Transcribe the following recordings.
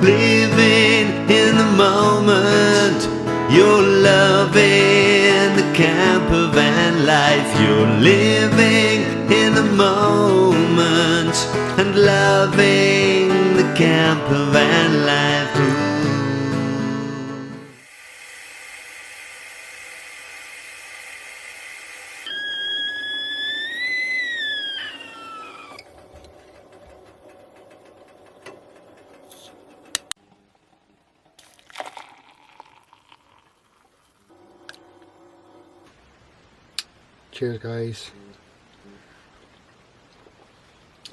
living in the moment. You're loving the camper van life. You're living in the moment and loving the camper van life. Ooh. Cheers guys.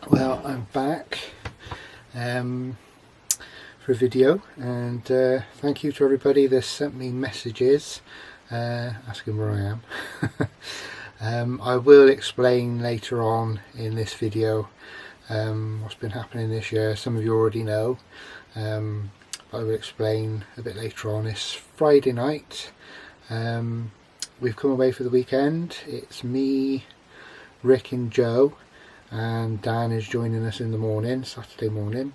Well, I'm back for a video, and thank you to everybody that sent me messages asking where I am. I will explain later on in this video what's been happening this year. Some of you already know, but I will explain a bit later on. It's Friday night. We've come away for the weekend. It's me, Rick and Joe, and Dan is joining us in the morning, Saturday morning,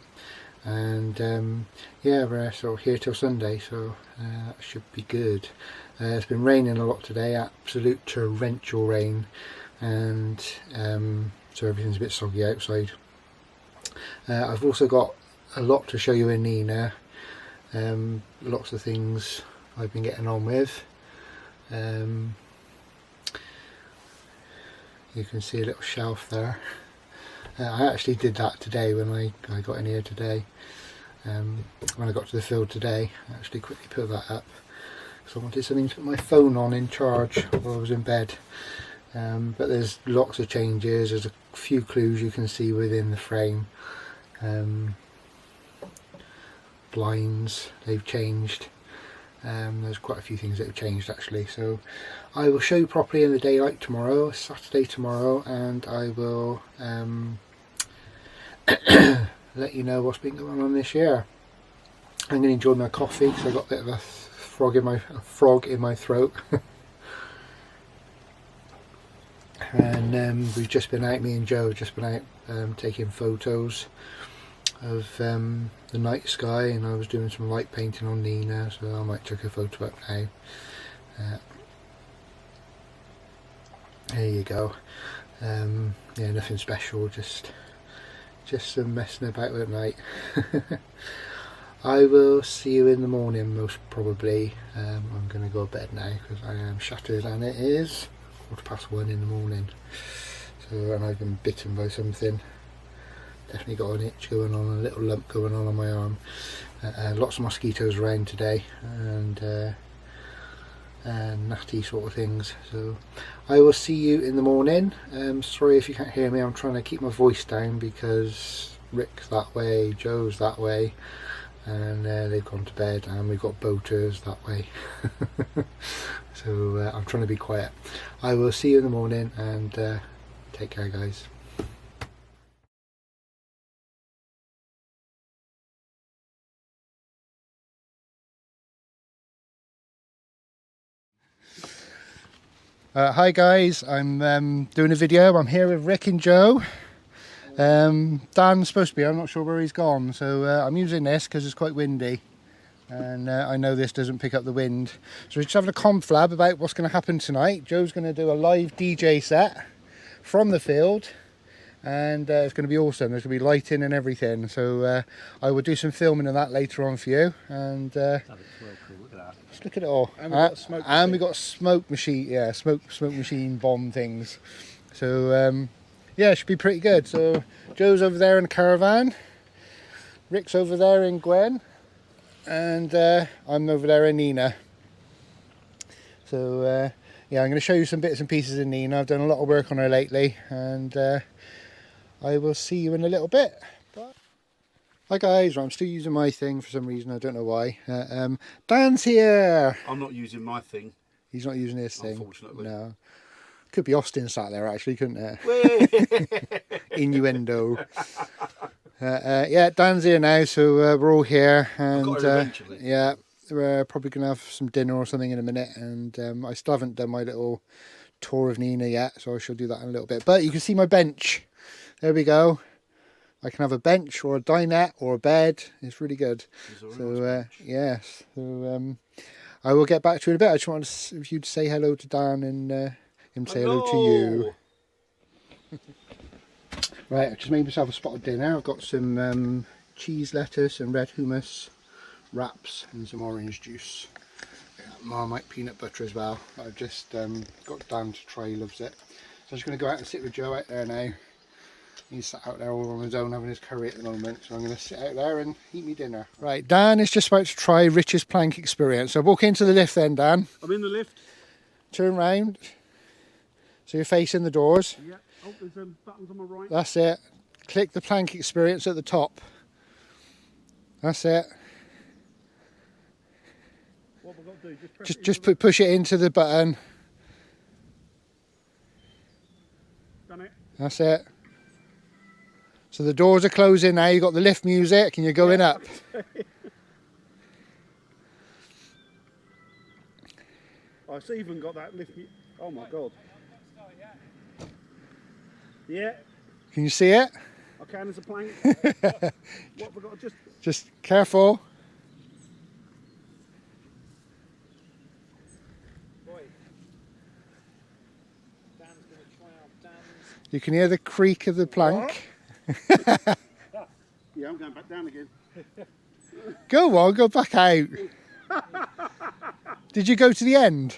and yeah, we're sort of here till Sunday, so that should be good. It's been raining a lot today, absolute torrential rain, and so everything's a bit soggy outside. I've also got a lot to show you in Nina, lots of things I've been getting on with. You can see a little shelf there. I actually did that today when I got in here today. When I got to the field today, I actually quickly put that up because I wanted something to put my phone on in charge while I was in bed. But there's lots of changes. There's a few clues you can see within the frame. Blinds, they've changed. There's quite a few things that have changed actually, so I will show you properly in the daylight tomorrow, Saturday tomorrow, and I will let you know what's been going on this year. I'm going to enjoy my coffee because I got a bit of a frog in my throat. And we've just been out, me and Joe have just been out taking photos of the night sky, and I was doing some light painting on Nina, so I might chuck a photo up now. There you go. Yeah, nothing special, just some messing about at night. I will see you in the morning most probably. I'm going to go to bed now because I am shattered, and it is 1:15 in the morning. So, and I've been bitten by something. Definitely got an itch going on, a little lump going on my arm. Lots of mosquitoes around today, and natty sort of things. So I will see you in the morning. Sorry if you can't hear me, I'm trying to keep my voice down because Rick's that way, Joe's that way, and they've gone to bed, and we've got boaters that way. So I'm trying to be quiet. I will see you in the morning, and take care guys. Hi guys, I'm doing a video. I'm here with Rick and Joe. Dan's supposed to be, I'm not sure where he's gone, so I'm using this because it's quite windy, and I know this doesn't pick up the wind. So we're just having a conflab about what's going to happen tonight. Joe's going to do a live DJ set from the field, and it's going to be awesome. There's going to be lighting and everything, so I will do some filming of that later on for you. And just look at it all. And we got smoke machine, yeah, smoke machine bomb things. So yeah, it should be pretty good. So Joe's over there in the caravan, Rick's over there in Gwen, and I'm over there in Nina. So yeah, I'm going to show you some bits and pieces in Nina. I've done a lot of work on her lately, and I will see you in a little bit. Bye. Hi guys, I'm still using my thing for some reason, I don't know why. Dan's here! I'm not using my thing. He's not using his thing? Unfortunately. No. Could be Austin sat there actually, couldn't it? Innuendo. Yeah, Dan's here now, so we're all here, and yeah, we're probably going to have some dinner or something in a minute, and I still haven't done my little tour of Nina yet, so I shall do that in a little bit. But you can see my bench. There we go. I can have a bench or a dinette or a bed. It's really good. It's a very So nice bench. yes, so I will get back to you in a bit. I just wanted you to say hello to Dan and him say hello to you. Right, I've just made myself a spot of dinner. I've got some cheese lettuce and red hummus wraps and some orange juice. Marmite peanut butter as well. I've just got Dan to try, he loves it. So I'm just going to go out and sit with Joe out there now. He's sat out there all on his own having his curry at the moment, so I'm going to sit out there and eat me dinner. Right, Dan is just about to try Rich's plank experience. So walk into the lift then, Dan. I'm in the lift. Turn round. So you're facing the doors. Yeah. Oh, there's buttons on my right. That's it. Click the plank experience at the top. That's it. What have I got to do? Just press Just push it into the button. Done it. That's it. So the doors are closing now, you've got the lift music and you're going up. I've even got that lift. Oh my god. Yeah, Can you see it? I can as a plank. What have I got to Just careful. Dan's going to try out Dan's. You can hear the creak of the plank. Yeah, I'm going back down again. Go on, go back out. Did you go to the end?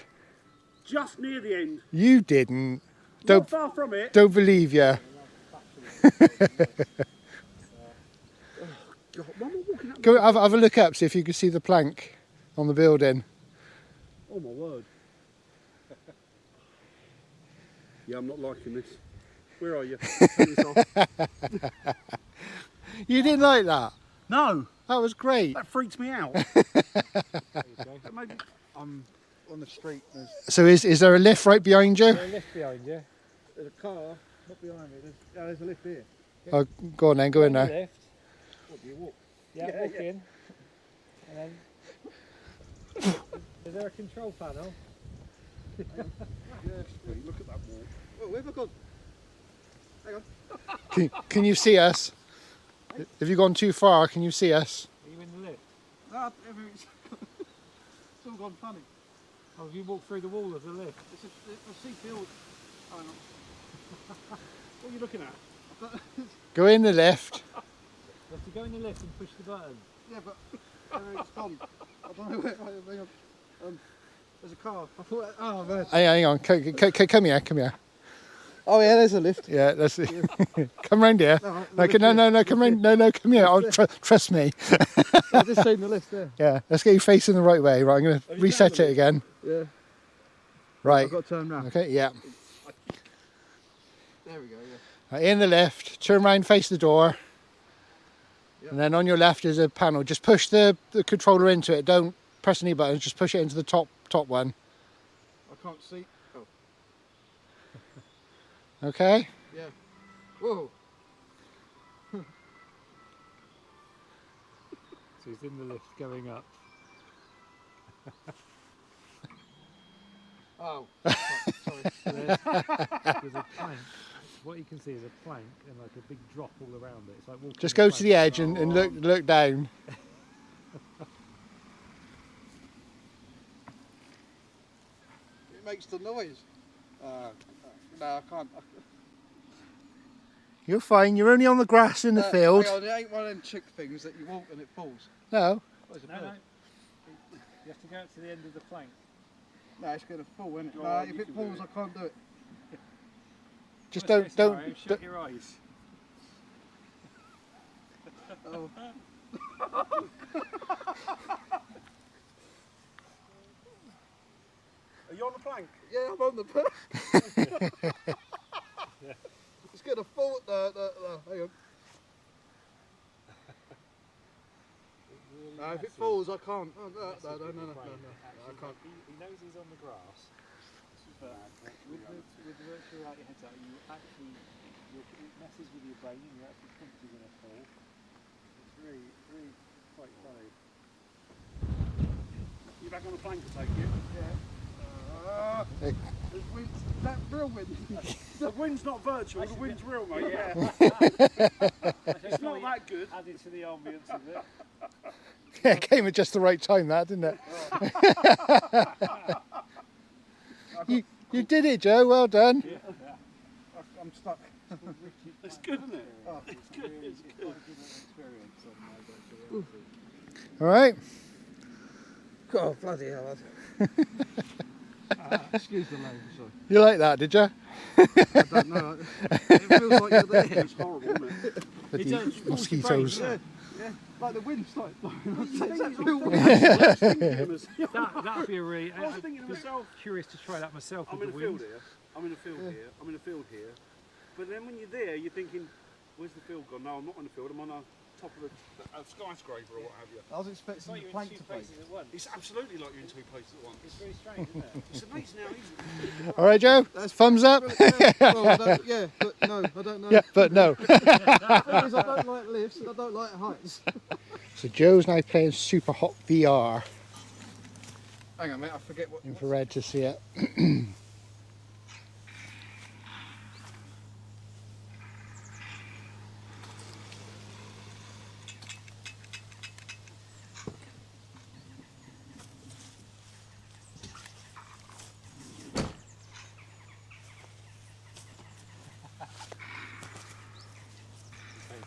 Just near the end. You didn't. Not far from it. Don't believe you. God, why am I walking up? Go have a look up, see if you can see the plank on the building. Oh my word. Yeah, I'm not liking this. Where are you? Turn this off. You didn't like that? No, That was great. that freaks me out. Maybe I'm on the street. So is there a lift right behind you? There's a lift behind you. There's a car, not behind me. There's a lift here. Oh, go on then, go in there. Lift. What do you walk? Yeah, Yeah, walk yeah. in. And then is there a control panel? Yes, please. Look at that wall. Oh, where have I gone? Hang on. Can you see us? Have you gone too far? Can you see us? Are you in the lift? Ah, everything's it's all gone funny. Oh, have you walked through the wall of the lift? It's a sea field. Hang on. What are you looking at? Go in the lift. You have to go in the lift and push the button. Yeah, but everything's gone. I don't know where. Hang on. There's a car. I thought. Oh man. Hang on, come here, come here. Oh yeah, there's a lift. Yeah, let's see. Come round here. No, come round. No, come here. Trust me. I just seen the lift there. Yeah, let's get you facing the right way. Right, I'm going to you reset turned it again. Yeah. Right. I've got to turn round. Okay, yeah. There we go. Yeah. Right, in the lift, turn round, face the door. Yep. And then on your left is a panel. Just push the controller into it. Don't press any buttons. Just push it into the top one. I can't see. Oh. Okay? Yeah. Whoa. So he's in the lift going up. Oh. Sorry. There's a plank. What you can see is a plank and like a big drop all around it. It's like walking Just on a go to the plank. edge and look down. It makes the noise. No, I can't. You're fine. You're only on the grass in the field. Hang on, it ain't one of them chick things that you walk and it falls. No. Oh, it's a No, bird. no. You have to go out to the end of the plank. No, it's going to fall, isn't it? Oh, No, you if it can do falls, it. I can't do it. Just Worst don't. case scenario, shut your eyes. Oh. Are you on the plank? Yeah, I'm on the plank. It's going to fall. Hang on. No, if it falls, I can't. Oh, no, no, I can't. He knows he's on the grass. But with the virtual reality headset, it messes with your brain and you actually think you're going to fall. It's really quite funny. You back on the plank to take it? Yeah. There's wind, that real wind. The wind's not virtual, the wind's real, mate. Yeah. It's not that good. Added to the ambience of it. Yeah, it came at just the right time, that, didn't it? You did it, Joe. Well done. I'm stuck. It's good, isn't it? It's good. It's good. All right. Oh, bloody hell. Excuse the language, sorry. You like that, did you? I don't know. It feels like you're there. It's horrible, isn't it? With It the does. mosquitoes. Yeah, like the wind started blowing. That'd be a really. I was thinking to myself, Curious to try that myself. I'm with in a the wind. field here, I'm in a field here, I'm in a field here. But then when you're there, you're thinking, where's the field gone? No, I'm not on the field, I'm on the top of a skyscraper or what have you. I was expecting the plank to break. At once. It's absolutely like you're in two places at once. It's very strange, isn't it? It's amazing how easy it is. All right, Joe. Thumbs up. Well, I don't, yeah, but no, I don't know. Yeah, but no. The thing is, I don't like lifts and I don't like heights. So Joe's now playing Super Hot VR. Hang on, mate, I forget what. Infrared to see it.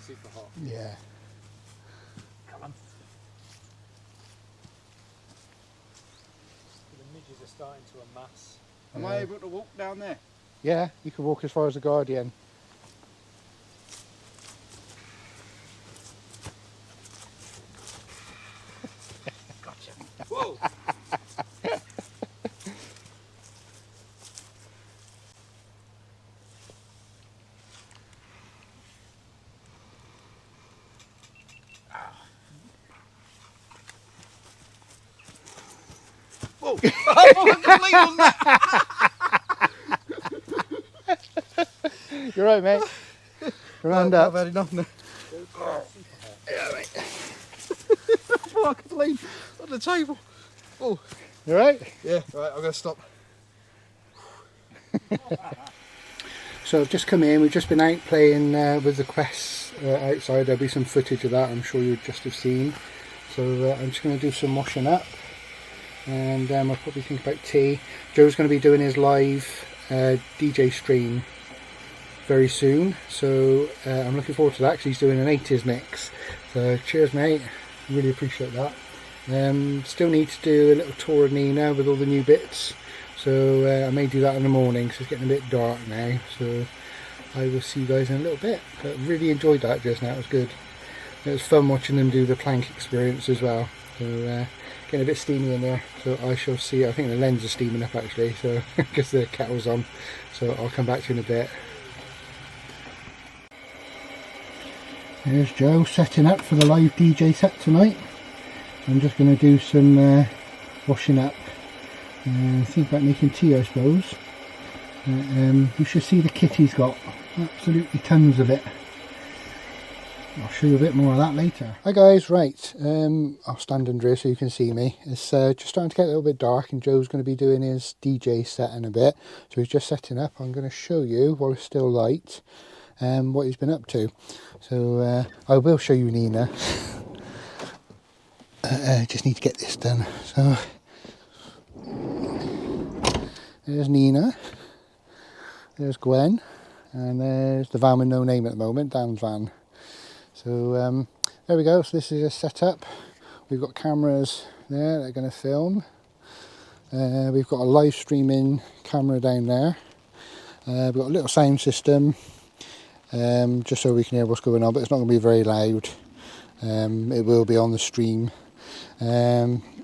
Super hot. Yeah. Come on. The midges are starting to amass. Am I able to walk down there? Yeah, you can walk as far as the Guardian. Gotcha. Whoa! Whoa! You're right, mate. Round up. I've had enough now. Yeah, mate. Oh, I could lean on the table. Oh, You right? yeah, right, I'm going to stop. So I've just come in, we've just been out playing with the Quest outside. There'll be some footage of that, I'm sure you'll just have seen. So I'm just going to do some washing up, and I'll probably think about tea. Joe's going to be doing his live DJ stream very soon, so I'm looking forward to that because he's doing an 80s mix. So cheers, mate, really appreciate that. Still need to do a little tour of Nina with all the new bits. So I may do that in the morning because it's getting a bit dark now, so I will see you guys in a little bit. But really enjoyed that just now, it was good. It was fun watching them do the plank experience as well. So getting a bit steamy in there, so I shall see. I think the lens is steaming up actually, so because the kettle's on, so I'll come back to you in a bit. There's Joe setting up for the live DJ set tonight. I'm just going to do some washing up. Think about making tea, I suppose. You should see the kit he's got. Absolutely tons of it. I'll show you a bit more of that later. Hi guys, right. I'll stand under here so you can see me. It's just starting to get a little bit dark and Joe's going to be doing his DJ set in a bit. So he's just setting up. I'm going to show you while it's still light what he's been up to. So I will show you Nina. Just need to get this done. So there's Nina, there's Gwen, and there's the van with no name at the moment, Dan's van. So there we go, so this is a setup. We've got cameras there that are going to film. We've got a live streaming camera down there. We've got a little sound system, just so we can hear what's going on, but it's not going to be very loud. It will be on the stream.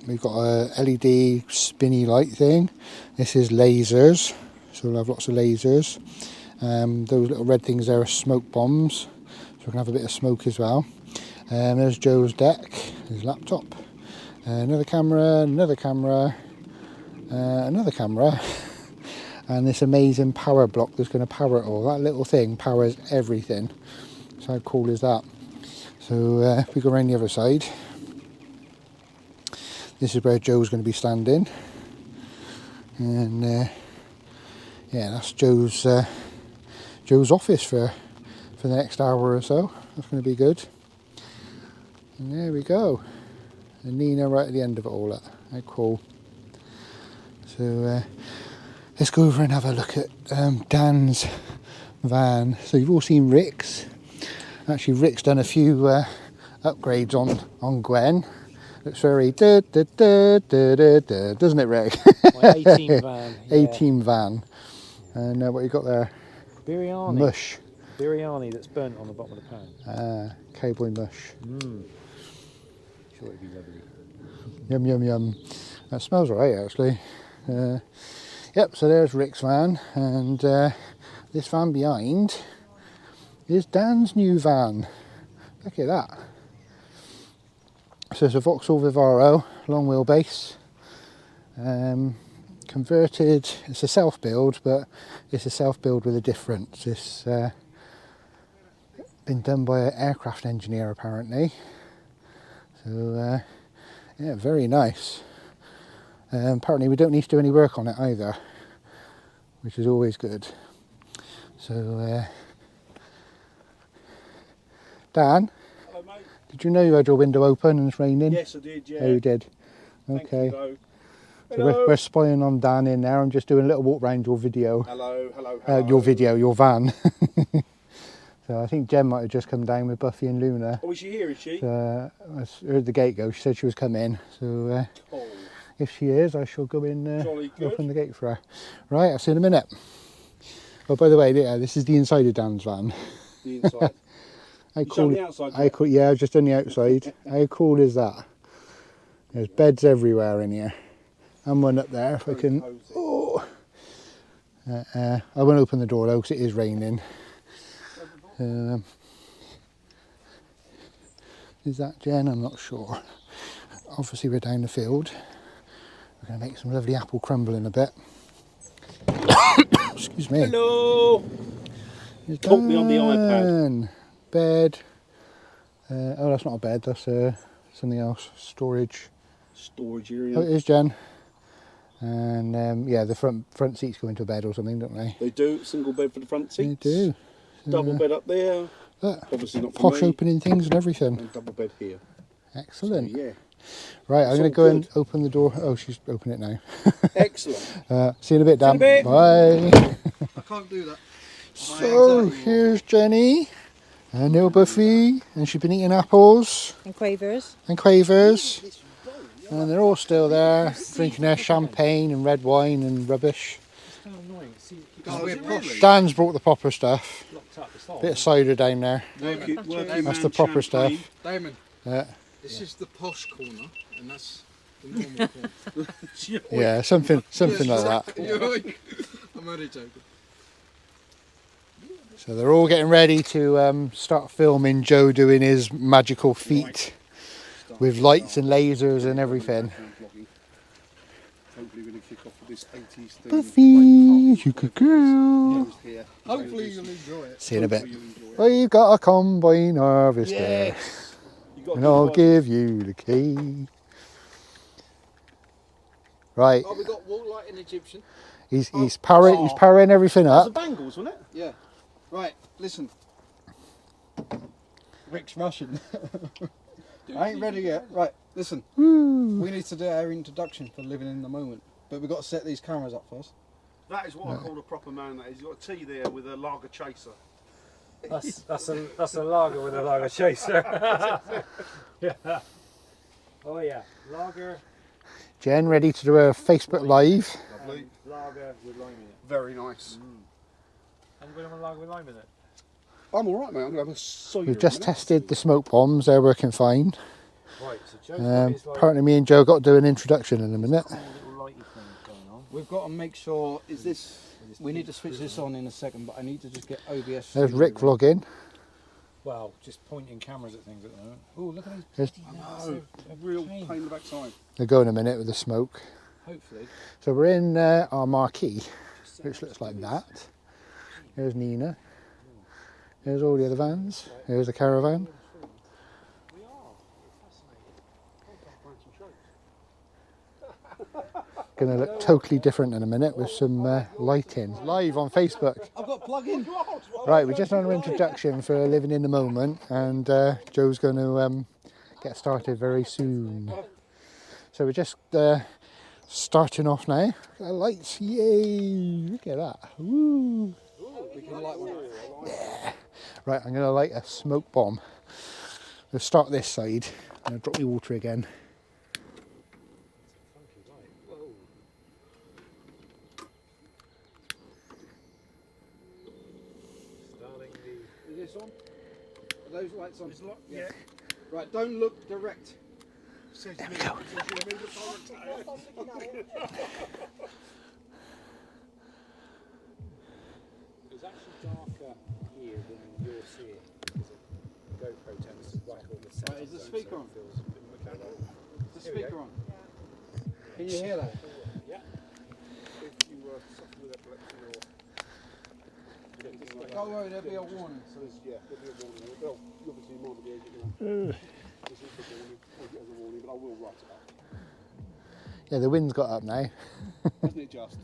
We've got a LED spinny light thing. This is lasers, so we'll have lots of lasers. Those little red things there are smoke bombs, so we can have a bit of smoke as well. There's Joe's deck, his laptop, another camera, another camera, another camera, and this amazing power block that's going to power it all. That little thing powers everything. So how cool is that? So if we go around the other side, this is where Joe's going to be standing. And yeah, that's Joe's office for the next hour or so. That's going to be good. And there we go. And Nina right at the end of it all. That. How cool. So let's go over and have a look at Dan's van. So you've all seen Rick's. Actually, Rick's done a few upgrades on Gwen. Looks very doesn't it, Rick? My A-team van. Yeah. A-team van. And what you got there? Biryani. Mush. Biryani that's burnt on the bottom of the pan. Cowboy mush. Sure it'd be lovely. Yum yum yum. That smells alright actually. Yep, so there's Rick's van, and this van behind is Dan's new van. Look at that. So it's a Vauxhall Vivaro, long wheelbase. Converted, it's a self-build, but it's a self-build with a difference. It's been done by an aircraft engineer apparently. So yeah, very nice. Apparently we don't need to do any work on it either, which is always good. So Dan, Hello, mate. did you know you had your window open and it's raining? Yes, I did, yeah. Oh, you did? Thank Okay. you, though. So Hello. we're spying on Dan in there. I'm just doing a little walk around your video. Hello, hello, hello. Your video, your van. So I think Jen might have just come down with Buffy and Luna. Oh, is she here, is she? I heard the gate go. She said she was coming. So Oh, if she is, I shall go in, jolly good. open the gate for her. Right, I'll see you in a minute. Oh, by the way, yeah, this is the inside of Dan's van. The inside. How You cool! showed the outside, How yet? cool! Yeah, I've just done the outside. How cool is that? There's beds everywhere in here, and one up there. If I can. Cozy. Oh. I won't open the door though because it is raining. Is that Jen? I'm not sure. Obviously we're down the field. We're going to make some lovely apple crumble in a bit. Excuse me. Hello. It's Caught me on the iPad. done. Bed. Oh, that's not a bed. That's something else. Storage. Storage area. Oh, it is Jen. And yeah, the front seats go into a bed or something, don't they? They do. Single bed for the front They seats. do. Double bed up there. Look, Obviously not for posh me. opening things and everything. And double bed here. Excellent. So, yeah. Right, I'm It's going to all go and good. open the door. Oh, she's opening it now. Excellent. See you in a bit, Dan. See you in a bit. Bye. I can't do that. So here's Jenny and little Buffy, and she's been eating apples And quavers. and quavers, and they're all still there drinking their champagne and red wine and rubbish. It's kind of annoying. See, it keeps Oh, we're posh. Dan's brought the proper stuff. locked up. It's not. Bit of cider down there. Working That's man the proper champagne. stuff. Damon, Yeah, this is the posh corner, and that's the normal corner. yeah, something like that. I'm only joking. So they're all getting ready to start filming Joe doing his magical feat with lights and lasers and everything. Hopefully we're going to kick off with this 80s thing. Buffy, you good girl. Here. Hopefully you'll enjoy it. See you in a bit. Hopefully you'll enjoy it. We've got a combine harvester, Yes. You got to and do I'll the give you the key. Right, Oh, we got wall lighting Egyptian. he's powering everything That's up. the Bangles, wasn't it? Yeah. Right, listen. Rick's Russian. I ain't ready yet. Right, listen. Woo. We need to do our introduction for living in the moment. But we've got to set these cameras up first. That is what I call a proper man. That is. You've got a tea there with a lager chaser. That's a lager with a lager chaser. Yeah. Oh yeah, lager Jen ready to do a Facebook Live. Lovely. lager with lime in it. Very nice. I'm going to have a lager with lime in it. I'm all right, mate. I'm going to have a cider. We've in a just minute. tested the smoke bombs, they're working fine. Right, so Joe's got his like Apparently me and Joe got to do an introduction in a minute. cool little lighty thing going on. We've got to make sure, is this, we need to switch this on in a second, but I need to just get OBS. There's Rick vlogging. Well, just pointing cameras at things at the moment. Oh, look at these There's- bloody nuts. Oh, They're real pain. pain in the backside. They'll go in a minute with the smoke. Hopefully. So we're in our marquee, which looks like that. There's Nina. There's all the other vans. There's a caravan. We are. Fascinating. I'll find some going to look totally different in a minute with some lighting. Live on Facebook. I've got plug-in. Right, we're just on our introduction for Living in the Moment, and Joe's going to get started very soon. So we're just starting off now. Look at the lights, yay! Look at that. Woo! We can light one. Yeah. Right, I'm going to light a smoke bomb. We'll start this side. I'm going to drop the water again. Is this on? Are those lights on? Yeah. Right, don't look direct. There we go. It's actually darker here than you're seeing because of GoPro tends to whack all the sound. Right, is the speaker on? Feels a bit mechanical. Is the speaker on? Can you hear that? If you suffer with epilepsy or anything like that. Don't worry, there'll be a warning. So there's, there'll be a warning. Well, you obviously might be able to get this is the warning. I'll get as a warning, but I will write it up. Yeah, the wind's got up now. Hasn't it just?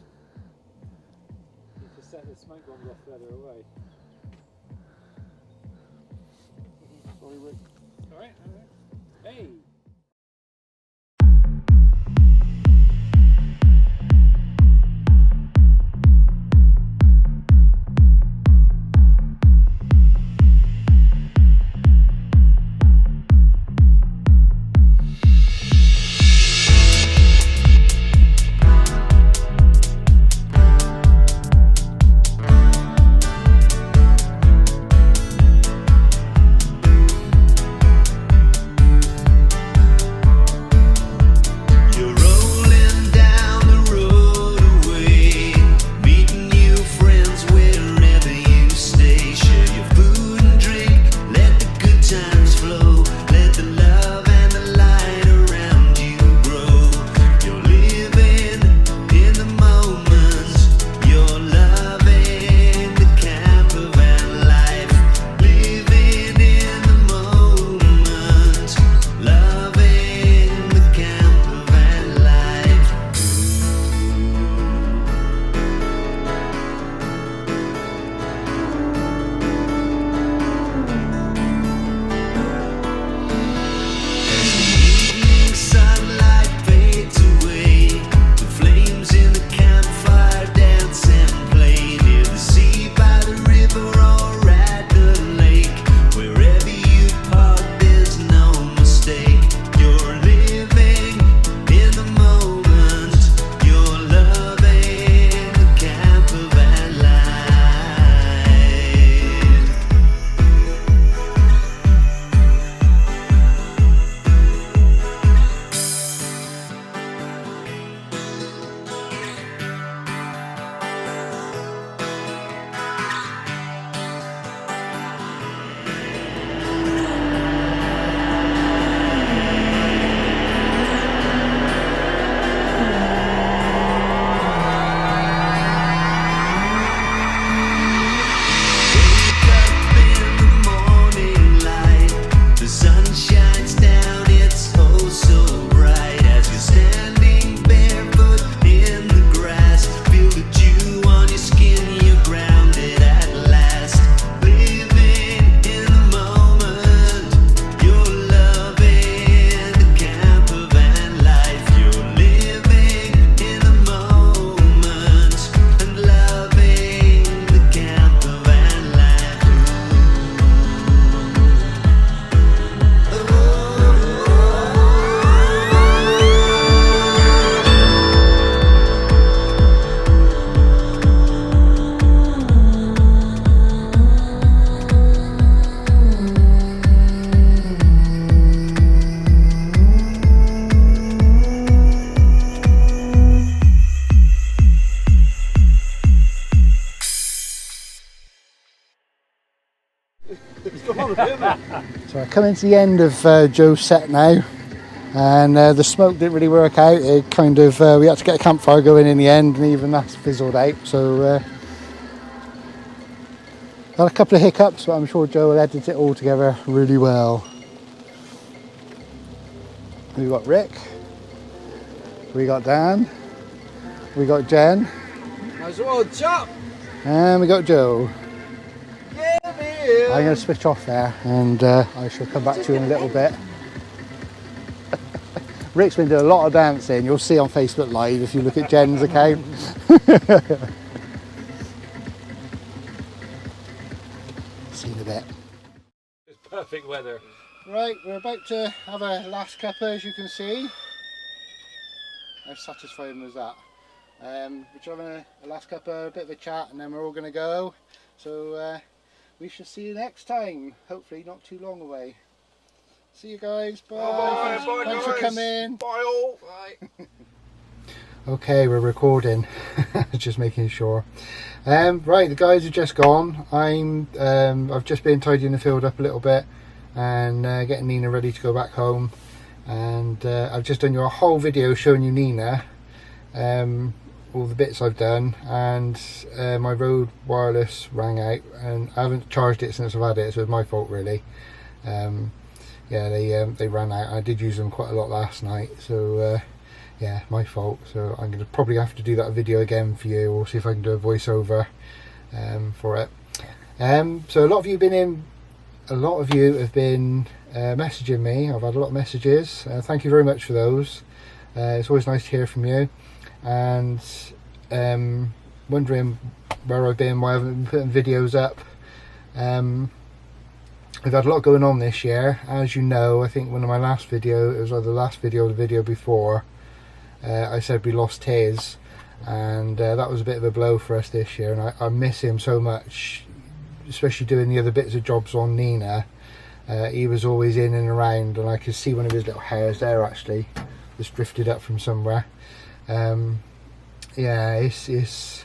To set the smoke bombs off further away. Sorry, Rick. Alright, hey! So I come into the end of Joe's set now, and the smoke didn't really work out. It kind of we had to get a campfire going in the end, and even that's fizzled out. So had a couple of hiccups, but I'm sure Joe will edit it all together really well. We've got Rick, we got Dan, We got Jen. Nice one, chap. And we got Joe. Yeah, man. I'm going to switch off there and I shall come back to you in a little bit. Rick's been doing a lot of dancing. You'll see on Facebook Live if you look at Jen's account. See you in a bit. It's perfect weather. Right, we're about to have a last cuppa, as you can see. How satisfying was that? We're having a last cuppa, a bit of a chat, and then we're all going to go. So we shall see you next time. Hopefully not too long away. See you guys. Bye. Bye. Bye, Thanks for guys. coming. Bye all. Bye. Okay, we're recording. Just making sure. Right, the guys have just gone. I've just been tidying the field up a little bit and getting Nina ready to go back home. And I've just done you a whole video showing you Nina, all the bits I've done, and my Rode wireless rang out, and I haven't charged it since I've had it, so it's my fault really. Yeah, they ran out. I did use them quite a lot last night, so yeah, my fault. So I'm going to probably have to do that video again for you, or see if I can do a voiceover for it. So a lot of you have been messaging me. I've had a lot of messages. Thank you very much for those. It's always nice to hear from you, and wondering where I've been, why I haven't been putting videos up. We've had a lot going on this year, as you know. I think one of my last video, it was either the last video or the video before, I said we lost his, and that was a bit of a blow for us this year, and I miss him so much, especially doing the other bits of jobs on Nina. He was always in and around, and I could see one of his little hairs there actually, just drifted up from somewhere. Yeah, it's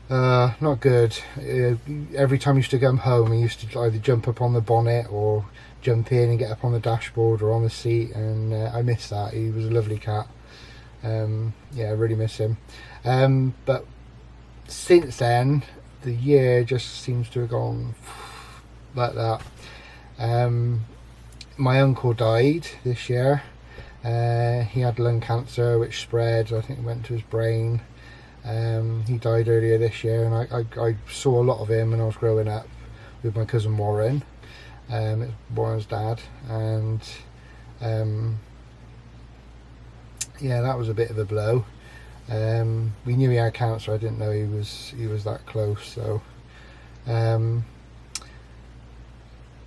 not good. Every time he used to come home, he used to either jump up on the bonnet or jump in and get up on the dashboard or on the seat, and I miss that. He was a lovely cat. Yeah, I really miss him. But since then, the year just seems to have gone like that. My uncle died this year. He had lung cancer which spread, I think it went to his brain. He died earlier this year, and I saw a lot of him when I was growing up with my cousin Warren. It's Warren's dad, and yeah, that was a bit of a blow. We knew he had cancer. I didn't know he was that close. So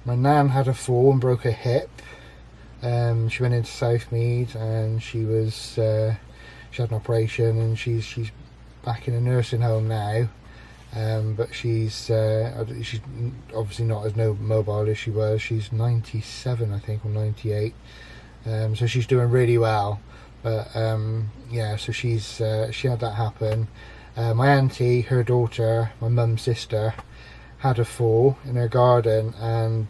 my nan had a fall and broke her hip. She went into Southmead, and she had an operation, and she's back in a nursing home now, but she's obviously not as mobile as she was. She's 97, I think, or 98, so she's doing really well. But yeah, so she had that happen. My auntie, her daughter, my mum's sister, had a fall in her garden, and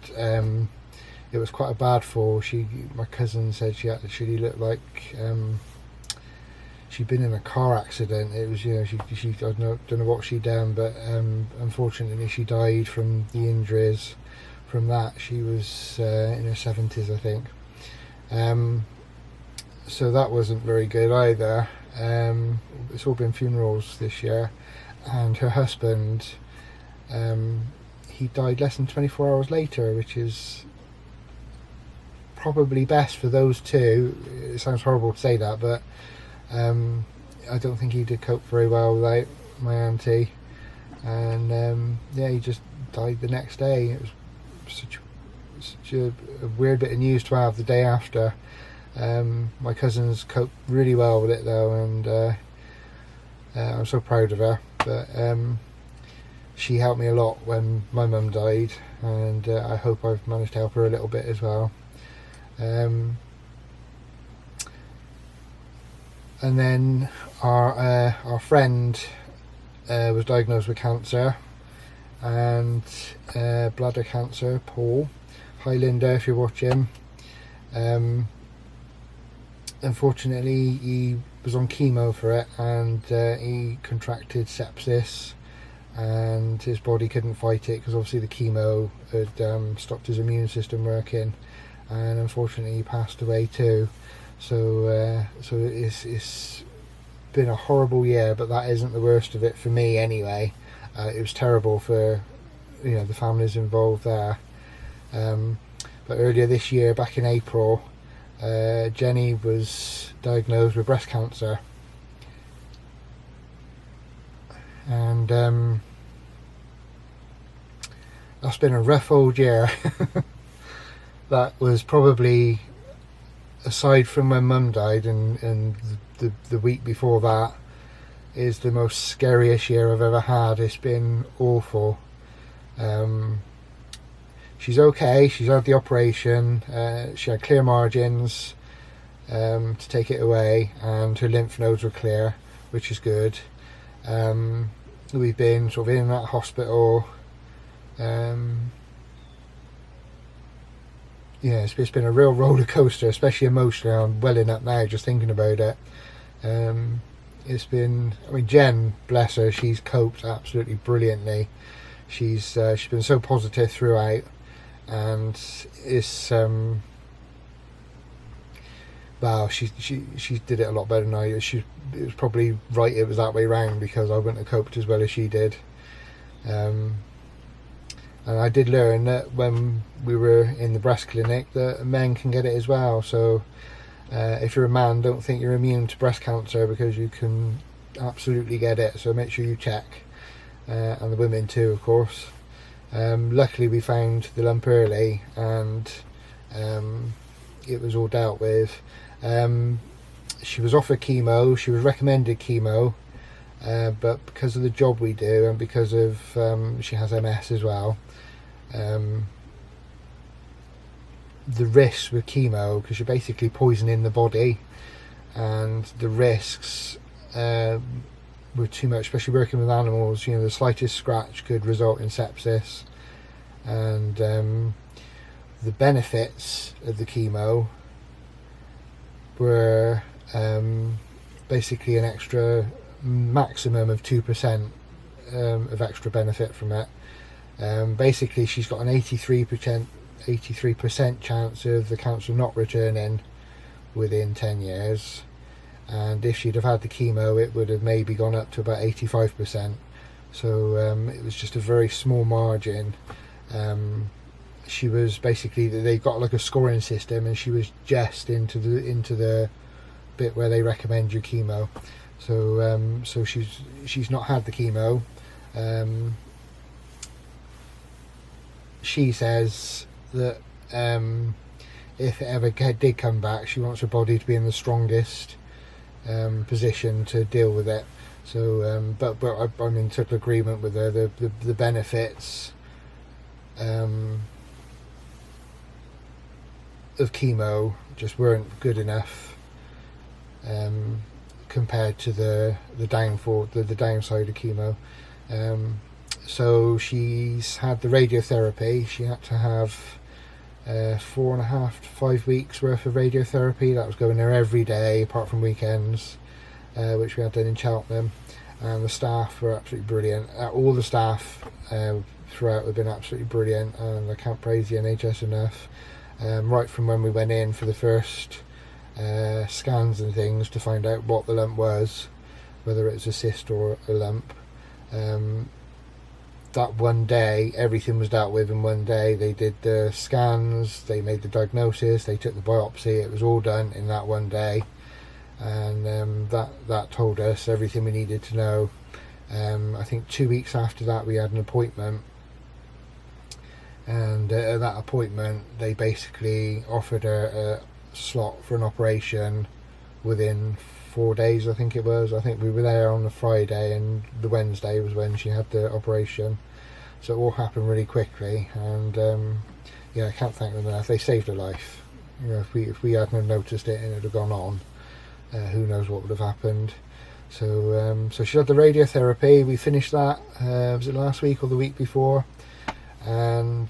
it was quite a bad fall. My cousin said she actually looked like she'd been in a car accident. It was, you know, she I don't know what she'd done, but unfortunately she died from the injuries from that. She was in her 70s, I think. So that wasn't very good either. It's all been funerals this year, and her husband, he died less than 24 hours later, which is probably best for those two. It sounds horrible to say that, but I don't think he did cope very well without my auntie, and yeah, he just died the next day. It was such a weird bit of news to have the day after. My cousins coped really well with it though, and I'm so proud of her. But she helped me a lot when my mum died, and I hope I've managed to help her a little bit as well. And then our friend was diagnosed with cancer, and bladder cancer. Paul, hi Linda, if you're watching. Unfortunately, he was on chemo for it, and he contracted sepsis, and his body couldn't fight it because obviously the chemo had stopped his immune system working, and unfortunately he passed away too. So it's been a horrible year, but that isn't the worst of it for me anyway. It was terrible for the families involved there. But earlier this year, back in April, Jenny was diagnosed with breast cancer, and that's been a rough old year. That was probably, aside from when Mum died and the week before that, is the most scariest year I've ever had. It's been awful. She's okay, she's had the operation, she had clear margins to take it away, and her lymph nodes were clear, which is good. We've been sort of in that hospital. Yeah, it's been a real roller coaster, especially emotionally. I'm welling up now just thinking about it. It's been, I mean, Jen, bless her, she's coped absolutely brilliantly. She's been so positive throughout, and it's wow, she did it a lot better than I. It was probably right it was that way round, because I wouldn't have coped as well as she did. And I did learn that when we were in the breast clinic that men can get it as well. So if you're a man, don't think you're immune to breast cancer, because you can absolutely get it. So make sure you check, and the women too, of course. Luckily we found the lump early, and it was all dealt with. She was offered chemo, she was recommended chemo, but because of the job we do, and because of she has MS as well, the risks with chemo, because you're basically poisoning the body, and the risks were too much, especially working with animals. The slightest scratch could result in sepsis, and the benefits of the chemo were basically an extra maximum of 2% of extra benefit from it. Basically she's got an 83% chance of the cancer not returning within 10 years, and if she'd have had the chemo it would have maybe gone up to about 85%. So it was just a very small margin. She was basically, they got like a scoring system, and she was just into the bit where they recommend you chemo. So so she's not had the chemo. She says that if it ever did come back, she wants her body to be in the strongest position to deal with it. So but I'm in total agreement with her. The benefits of chemo just weren't good enough compared to the downside of chemo. So she's had the radiotherapy. She had to have 4.5 to 5 weeks worth of radiotherapy. That was going there every day apart from weekends, which we had done in Cheltenham, and the staff were absolutely brilliant. All the staff throughout have been absolutely brilliant, and I can't praise the NHS enough. Right from when we went in for the first scans and things to find out what the lump was, whether it's a cyst or a lump. That one day everything was dealt with in one day. They did the scans, they made the diagnosis, they took the biopsy. It was all done in that one day, and that told us everything we needed to know. I think 2 weeks after that we had an appointment, and at that appointment they basically offered her a slot for an operation within 4 days, I think it was. I think we were there on the Friday, and the Wednesday was when she had the operation. So it all happened really quickly, and yeah, I can't thank them enough. They saved her life. If we hadn't noticed it and it had gone on, who knows what would have happened. So so she had the radiotherapy. We finished that. Was it last week or the week before? And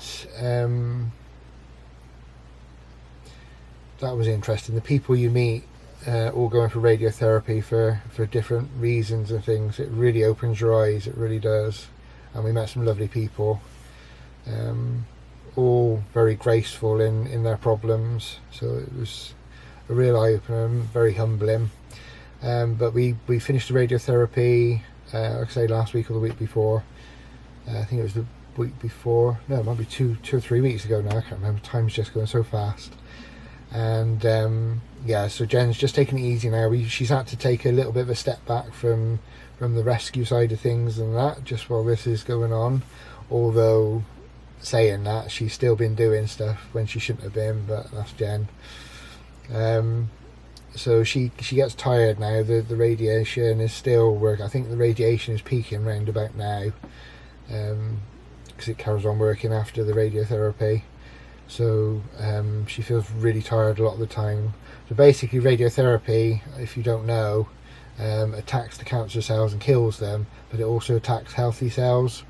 that was interesting. The people you meet all going for radiotherapy for different reasons and things. It really opens your eyes, it really does. And we met some lovely people, all very graceful in their problems. So it was a real eye-opener, very humbling. but we finished the radiotherapy, like I say, last week or the week before. I think it was the week before. No, it might be two or 3 weeks ago now. I can't remember. Time's just going so fast. And yeah, so Jen's just taking it easy now. She's had to take a little bit of a step back from the rescue side of things and that, just while this is going on. Although, saying that, she's still been doing stuff when she shouldn't have been, but that's Jen. So she gets tired now. The radiation is still working. I think the radiation is peaking round about now, because it carries on working after the radiotherapy. So she feels really tired a lot of the time. So basically, radiotherapy, if you don't know, attacks the cancer cells and kills them, but it also attacks healthy cells,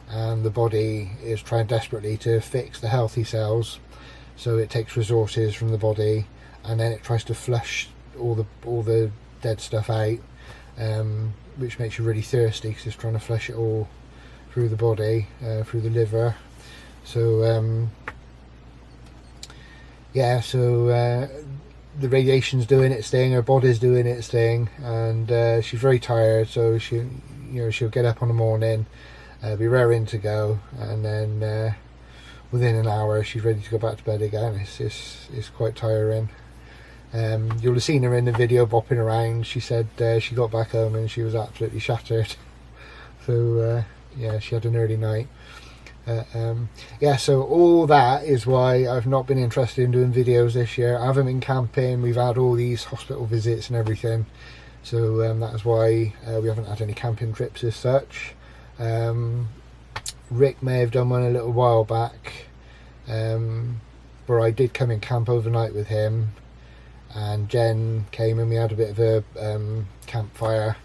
and the body is trying desperately to fix the healthy cells. So it takes resources from the body, and then it tries to flush all the dead stuff out, which makes you really thirsty because it's trying to flush it all through the body, through the liver. So yeah, so the radiation's doing its thing, her body's doing its thing, and she's very tired. So she'll get up on the morning, be raring to go, and then within an hour she's ready to go back to bed again. It's quite tiring. You'll have seen her in the video bopping around. She said she got back home and she was absolutely shattered. So yeah, she had an early night. Yeah, so all that is why I've not been interested in doing videos this year. I haven't been camping. We've had all these hospital visits and everything, so that is why we haven't had any camping trips as such. Rick may have done one a little while back, where I did come and camp overnight with him, and Jen came and we had a bit of a campfire,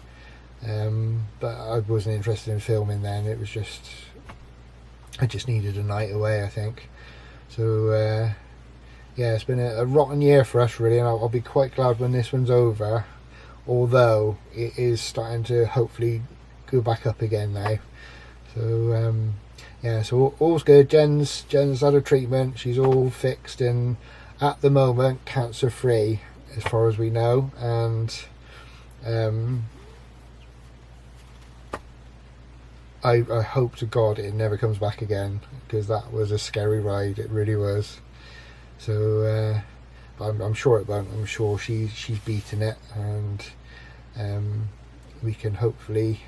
but I wasn't interested in filming then. It was just, I just needed a night away, I think. So yeah, it's been a rotten year for us really, and I'll be quite glad when this one's over, although it is starting to hopefully go back up again now. So yeah, so all's good. Jen's had a treatment, she's all fixed and at the moment cancer free as far as we know, and I hope to God it never comes back again, because that was a scary ride, it really was. So I'm sure it won't. I'm sure she's beaten it, and we can hopefully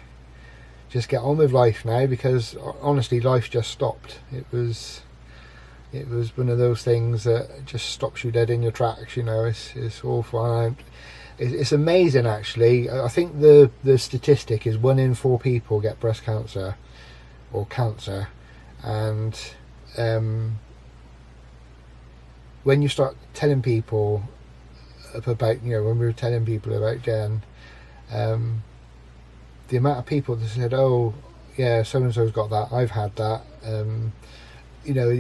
just get on with life now, because honestly life just stopped. It was one of those things that just stops you dead in your tracks, you know. It's awful. It's amazing actually. I think the statistic is 1 in 4 people get breast cancer or cancer, and when you start telling people about, you know, when we were telling people about Jen, the amount of people that said, oh yeah, so and so's got that, I've had that, you know,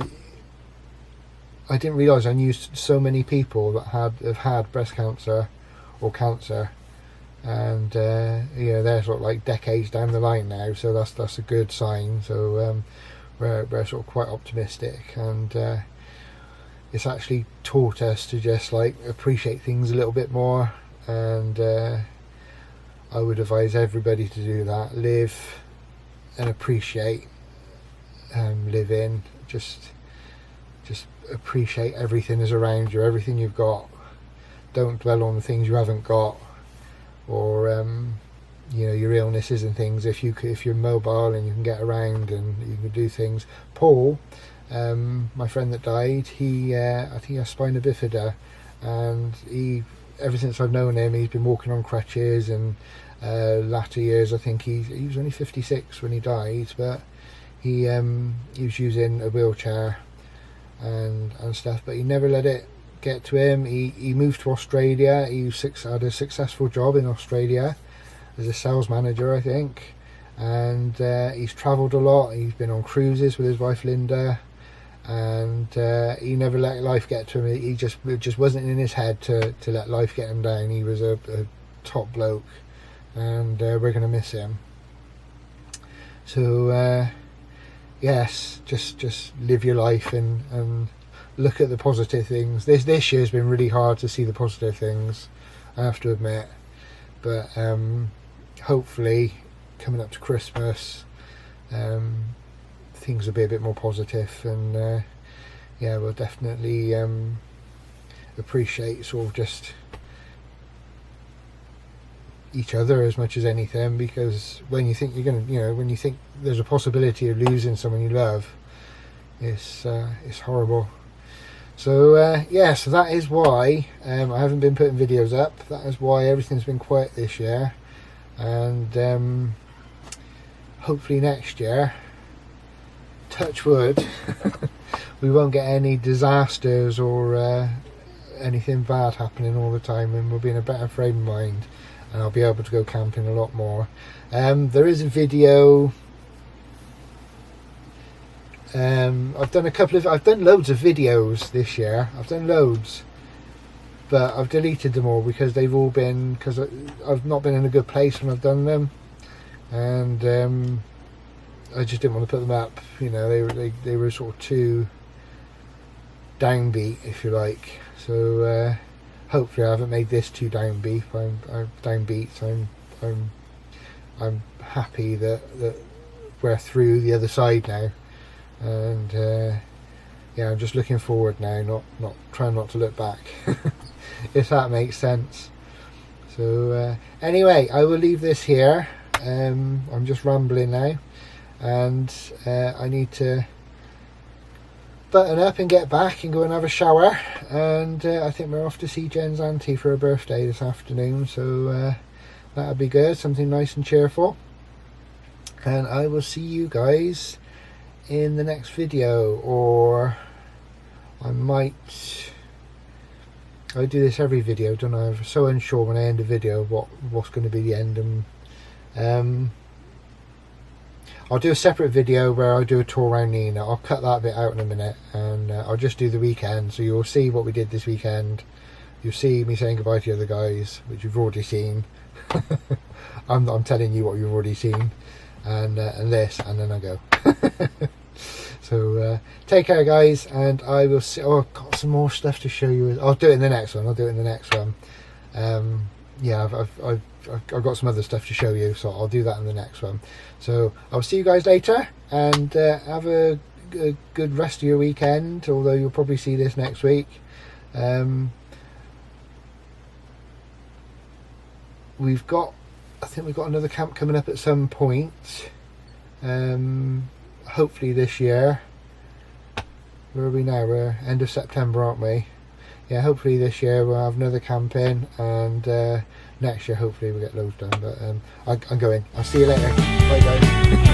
I didn't realise I knew so many people that have had breast cancer or cancer, and you know, they're sort of like decades down the line now, so that's a good sign. So we're sort of quite optimistic, and it's actually taught us to just like appreciate things a little bit more, and I would advise everybody to do that. Live and appreciate living. Just appreciate everything is around you, everything you've got. Don't dwell on the things you haven't got, or you know, your illnesses and things. If you're mobile and you can get around and you can do things. Paul, my friend that died, I think he has spina bifida, and ever since I've known him, he's been walking on crutches, and latter years, I think he was only 56 when he died, but he was using a wheelchair and stuff, but he never let it get to him. He moved to Australia. He had a successful job in Australia as a sales manager, I think, and he's travelled a lot. He's been on cruises with his wife Linda, and he never let life get to him. It just wasn't in his head to let life get him down. He was a top bloke, and we're going to miss him. So yes, just live your life and look at the positive things. This year's been really hard to see the positive things, I have to admit. but hopefully coming up to Christmas things will be a bit more positive, and yeah, we'll definitely appreciate sort of just each other as much as anything, because when you think you're gonna, you know, when you think there's a possibility of losing someone you love, it's horrible. So yeah, so that is why I haven't been putting videos up. That is why everything's been quiet this year, and hopefully next year, touch wood, we won't get any disasters or anything bad happening all the time, and we'll be in a better frame of mind, and I'll be able to go camping a lot more. There is a video. I've done loads of videos this year. I've done loads, but I've deleted them all because they've all been, because I've not been in a good place when I've done them, and I just didn't want to put them up. You know, they were sort of too downbeat, if you like. So hopefully I haven't made this too downbeat. I'm downbeat. So I'm happy that we're through the other side now, and yeah, I'm just looking forward now, not trying not to look back. If that makes sense. So anyway, I will leave this here. I'm just rambling now, and I need to button up and get back and go and have a shower, and I think we're off to see Jen's auntie for her birthday this afternoon, so that'll be good, something nice and cheerful. And I will see you guys in the next video, or I do this every video, don't I? I'm so unsure when I end a video what's going to be the end, and I'll do a separate video where I do a tour around Nina. I'll cut that bit out in a minute, and I'll just do the weekend, so you'll see what we did this weekend. You'll see me saying goodbye to the other guys, which you've already seen. I'm telling you what you've already seen, and this, and then I go. So take care, guys, and I will see. Oh, I've got some more stuff to show you. I'll do it in the next one. Yeah, I've got some other stuff to show you, so I'll do that in the next one. So I'll see you guys later, and have a good rest of your weekend, although you'll probably see this next week. I think we've got another camp coming up at some point, hopefully this year. Where are we now? We're end of September, aren't we? Yeah, hopefully this year we'll have another camp in, and next year hopefully we'll get loads done. But I'm going. I'll see you later. Bye, guys.